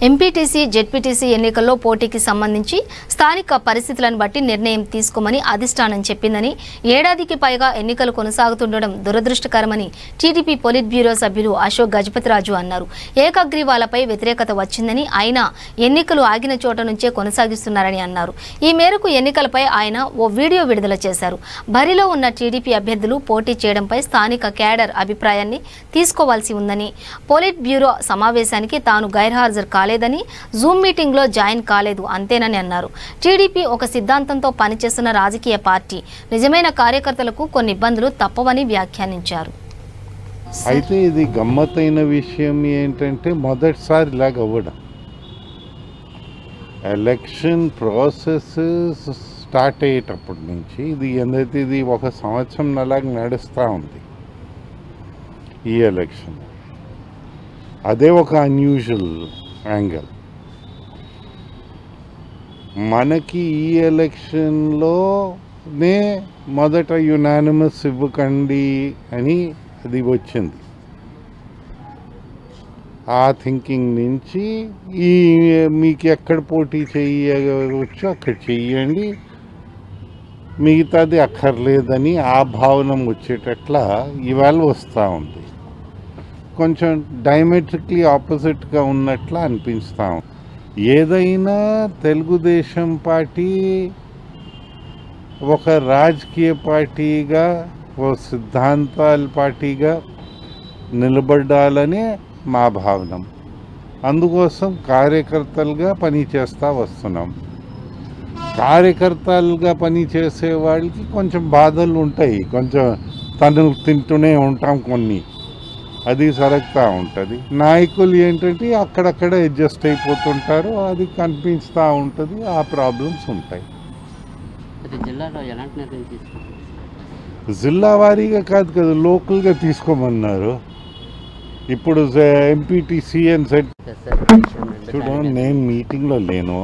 MPTC ZPTC ఎన్నికల్లో పోటీకి సంబంధించి స్థానిక పరిస్థితులను బట్టి నిర్ణయం తీసుకోమని అధిష్టానం చెప్పిందని, ఏడాదికి పైగా ఎన్నికలు కొనసాగుతుండడం దురదృష్టకరమని టీడీపీ పొలిట్ బ్యూరో సభ్యులు అశోక్ గజపతిరాజు అన్నారు. ఏకగ్రీవాలపై వ్యతిరేకత వచ్చిందని, అయినా ఎన్నికలు ఆగిన చోట నుంచే కొనసాగిస్తున్నారని అన్నారు. ఈ మేరకు ఎన్నికలపై ఆయన ఓ వీడియో విడుదల చేశారు. బరిలో ఉన్న టీడీపీ అభ్యర్థులు పోటీ చేయడంపై స్థానిక క్యాడర్ అభిప్రాయాన్ని తీసుకోవాల్సి ఉందని, పొలిట్ బ్యూరో సమావేశానికి తాను గైర్హాజరు కాలేదని, జూమ్ మీటింగ్ లో జాయిన్ కాలేదు అంతేనని అన్నారు. టీడీపీ ఒక సిద్ధాంతంతో పనిచేస్తున్న రాజకీయ పార్టీ. నిజమైన కార్యకర్తలకు కొన్ని ఇబ్బందులు తప్పవని వ్యాఖ్యానించారు. అయితే ఇది గమ్మత్తైన విషయం ఏంటంటే, మొదటిసారి ఇలాగ అవ్వడం, ఎలక్షన్ ప్రాసెస్ స్టార్ట్ అయ్యేటప్పటి నుంచి ఇది ఒక సంవత్సరం అలాగ నడుస్తూ ఉంది ఈ ఎలక్షన్. అదే ఒక అన్యూజువల్ యాంగిల్. మనకి ఈ ఎలక్షన్లోనే మొదట యునానిమస్ ఇవ్వకండి అని అది వచ్చింది. ఆ థింకింగ్ నుంచి మీకు ఎక్కడ పోటీ చేయవచ్చు అక్కడ చెయ్యండి, మిగతాది అక్కర్లేదని ఆ భావన వచ్చేటట్లా ఇవాళ వస్తూ ఉంది. కొంచెం డైమెట్రిక్లీ ఆపోజిట్గా ఉన్నట్లా అనిపిస్తాం. ఏదైనా తెలుగుదేశం పార్టీ ఒక రాజకీయ పార్టీగా, ఒక సిద్ధాంతాల పార్టీగా నిలబడాలనే మా భావన. అందుకోసం కార్యకర్తలుగా పనిచేస్తూ వస్తున్నాం. కార్యకర్తలుగా పనిచేసే వాళ్ళకి కొంచెం బాధలు ఉంటాయి, కొంచెం తను తింటూనే ఉంటాం కొన్ని, అది సరగ్గా ఉంటుంది. నాయకులు ఏంటంటే అక్కడక్కడ అడ్జస్ట్ అయిపోతుంటారు, అది కనిపిస్తూ ఉంటుంది, ఆ ప్రాబ్లమ్స్ ఉంటాయి. జిల్లా వారీగా కాదు కదా, లోకల్గా తీసుకోమన్నారు. ఇప్పుడు ఎంపీటీసీ అని చూడండి, నేను మీటింగ్లో లేను.